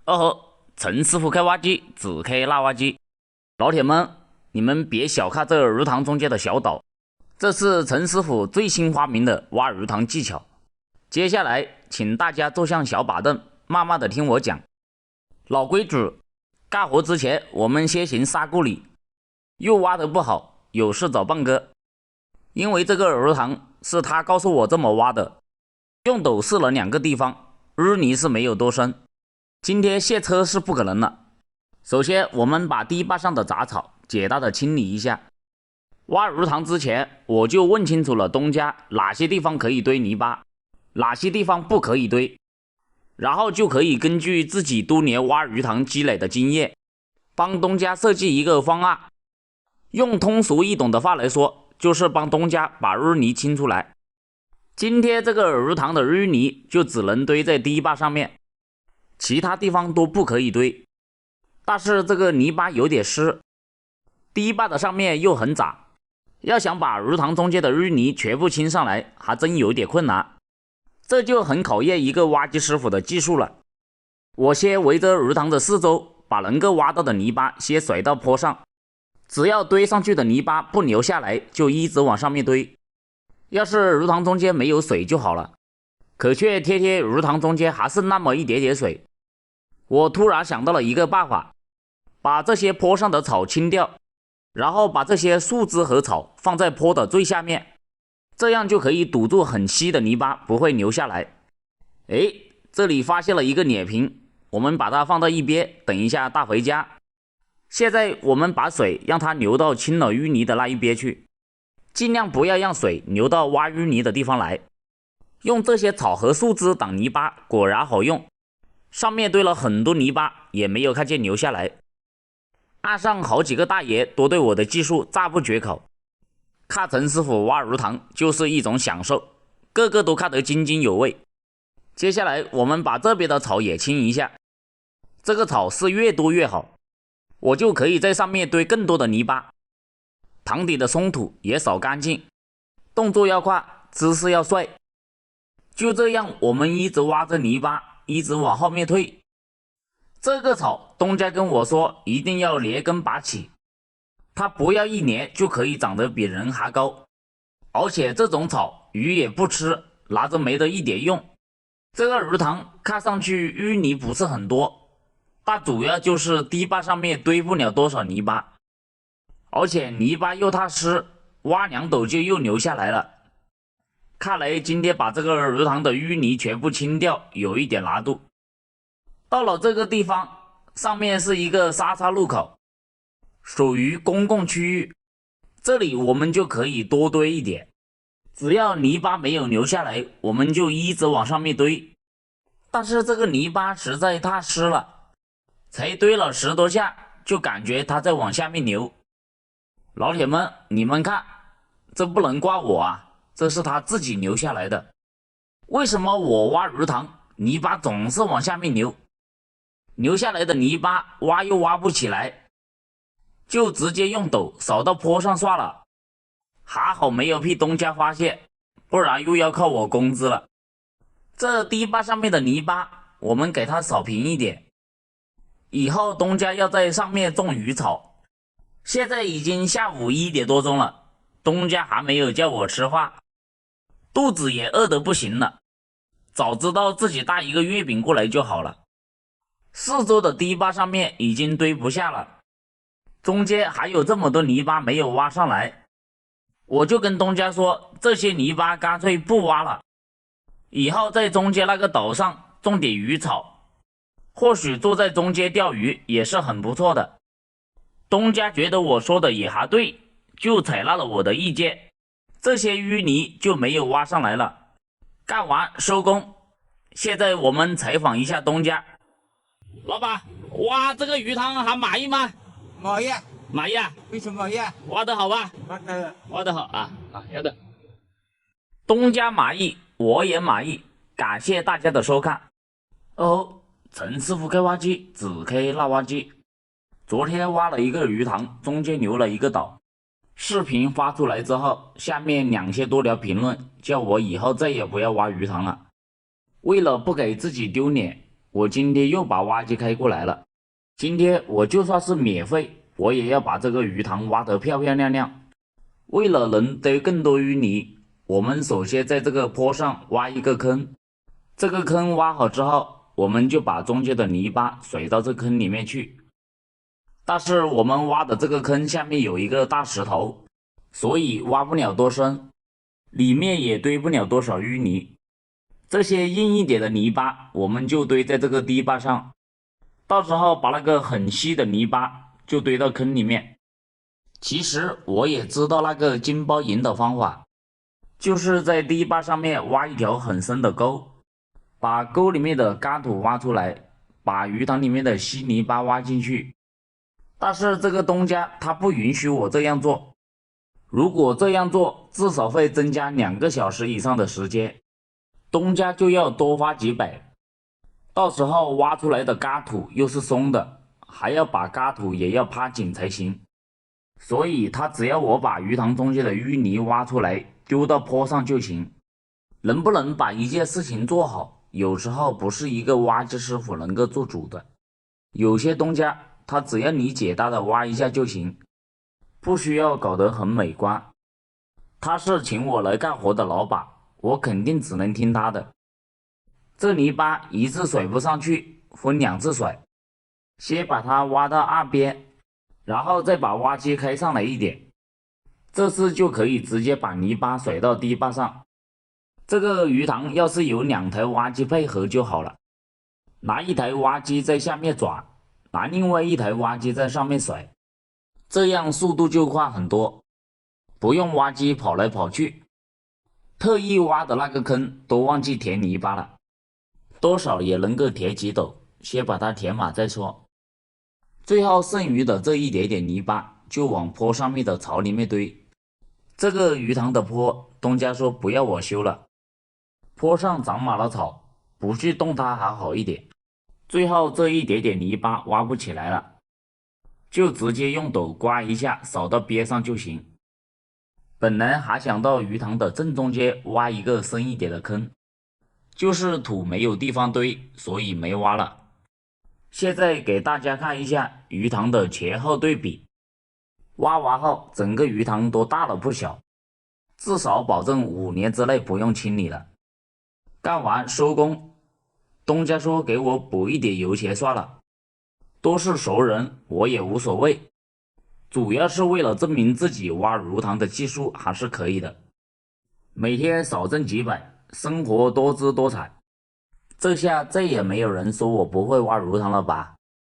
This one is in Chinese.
哦吼，陈师傅开挖机，只开大挖机。老铁们，你们别小看这鱼塘中间的小岛，这是陈师傅最新发明的挖鱼塘技巧。接下来，请大家坐上小板凳，慢慢的听我讲。老规矩，干活之前我们先行3顾里，又挖得不好，有事找棒哥。因为这个鱼塘是他告诉我这么挖的，用斗试了2个地方，淤泥是没有多深。今天卸车是不可能了。首先，我们把堤坝上的杂草简单的清理一下。挖鱼塘之前，我就问清楚了东家哪些地方可以堆泥巴，哪些地方不可以堆，然后就可以根据自己多年挖鱼塘积累的经验，帮东家设计一个方案。用通俗易懂的话来说，就是帮东家把淤泥清出来。今天这个鱼塘的淤泥就只能堆在堤坝上面，其他地方都不可以堆。但是这个泥巴有点湿，堤坝的上面又很窄，要想把鱼塘中间的淤泥全部清上来，还真有点困难。这就很考验一个挖机师傅的技术了。我先围着鱼塘的四周，把能够挖到的泥巴先甩到坡上，只要堆上去的泥巴不流下来，就一直往上面堆。要是鱼塘中间没有水就好了，可却天天鱼塘中间还是那么一点点水。我突然想到了一个办法，把这些坡上的草清掉，然后把这些树枝和草放在坡的最下面，这样就可以堵住很稀的泥巴，不会流下来。诶，这里发现了一个碾瓶，我们把它放到一边，等一下带回家。现在我们把水让它流到清了淤泥的那一边去，尽量不要让水流到挖淤泥的地方来。用这些草和树枝挡泥巴果然好用，上面堆了很多泥巴，也没有看见流下来。岸上好几个大爷都对我的技术赞不绝口，看陈师傅挖鱼塘就是一种享受，个个都看得津津有味。接下来我们把这边的草也清一下，这个草是越多越好，我就可以在上面堆更多的泥巴。塘底的松土也扫干净，动作要快，姿势要帅。就这样，我们一直挖着泥巴，一直往后面退。这个草，东家跟我说一定要连根拔起，它不要1年就可以长得比人还高。而且这种草鱼也不吃，拿着没得一点用。这个鱼塘看上去淤泥不是很多，但主要就是堤坝上面堆不了多少泥巴，而且泥巴又太湿，挖2斗就又流下来了。看来今天把这个鱼塘的淤泥全部清掉有一点难度。到了这个地方，上面是一个三岔路口，属于公共区域，这里我们就可以多堆一点，只要泥巴没有流下来，我们就一直往上面堆。但是这个泥巴实在太湿了，才堆了10多下，就感觉它在往下面流。老铁们，你们看，这不能怪我啊，这是它自己流下来的。为什么我挖鱼塘，泥巴总是往下面流？流下来的泥巴挖又挖不起来，就直接用斗扫到坡上算了。还好没有被东家发现，不然又要扣我工资了。这堤坝上面的泥巴，我们给它扫平一点。以后东家要在上面种鱼草。现在已经下午1点多钟了，东家还没有叫我吃饭，肚子也饿得不行了。早知道自己带一个月饼过来就好了。4周的堤坝上面已经堆不下了，中间还有这么多泥巴没有挖上来。我就跟东家说，这些泥巴干脆不挖了，以后在中间那个岛上种点鱼草，或许坐在中间钓鱼也是很不错的。东家觉得我说的也还对，就采纳了我的意见，这些淤泥就没有挖上来了。干完收工。现在我们采访一下东家。老板，挖这个鱼塘还满意吗？满意，满意啊？为什么满意？挖得好吧？挖得好啊！要的。东家满意，我也满意，感谢大家的收看。哦，陈师傅开挖机，只开大挖机。昨天挖了一个鱼塘，中间留了一个岛。视频发出来之后，下面2000多条评论，叫我以后再也不要挖鱼塘了。为了不给自己丢脸，我今天又把挖机开过来了。今天我就算是免费，我也要把这个鱼塘挖得漂漂亮亮。为了能逮更多淤泥，我们首先在这个坡上挖一个坑。这个坑挖好之后，我们就把中间的泥巴甩到这坑里面去。但是我们挖的这个坑下面有一个大石头，所以挖不了多深，里面也堆不了多少淤泥。这些硬一点的泥巴我们就堆在这个堤坝上，到时候把那个很稀的泥巴就堆到坑里面。其实我也知道那个金包银的方法，就是在堤坝上面挖一条很深的沟，把沟里面的干土挖出来，把鱼塘里面的稀泥巴挖进去。但是这个东家他不允许我这样做，如果这样做至少会增加2个小时以上的时间，东家就要多花几百，到时候挖出来的干土又是松的，还要把干土也要趴紧才行。所以他只要我把鱼塘中间的淤泥挖出来丢到坡上就行。能不能把一件事情做好，有时候不是一个挖机师傅能够做主的。有些东家他只要你简单的挖一下就行，不需要搞得很美观。他是请我来干活的老板，我肯定只能听他的。这泥巴一次甩不上去，分2次甩，先把它挖到岸边，然后再把挖机开上来一点，这次就可以直接把泥巴甩到堤坝上。这个鱼塘要是有2台挖机配合就好了，拿一台挖机在下面转，拿另外一台挖机在上面甩，这样速度就快很多，不用挖机跑来跑去。特意挖的那个坑都忘记填泥巴了，多少也能够填几斗，先把它填满再说。最后剩余的这一点点泥巴就往坡上面的槽里面堆。这个鱼塘的坡东家说不要我修了，坡上长满了草，不去动它还好一点。最后这一点点泥巴挖不起来了，就直接用斗刮一下扫到边上就行。本来还想到鱼塘的正中间挖一个深一点的坑，就是土没有地方堆，所以没挖了。现在给大家看一下鱼塘的前后对比，挖完后整个鱼塘都大了不小，至少保证5年之内不用清理了。干完收工，东家说给我补一点油钱算了，都是熟人我也无所谓，主要是为了证明自己挖鱼塘的技术还是可以的。每天少挣几百，生活多姿多彩，这下再也没有人说我不会挖鱼塘了吧。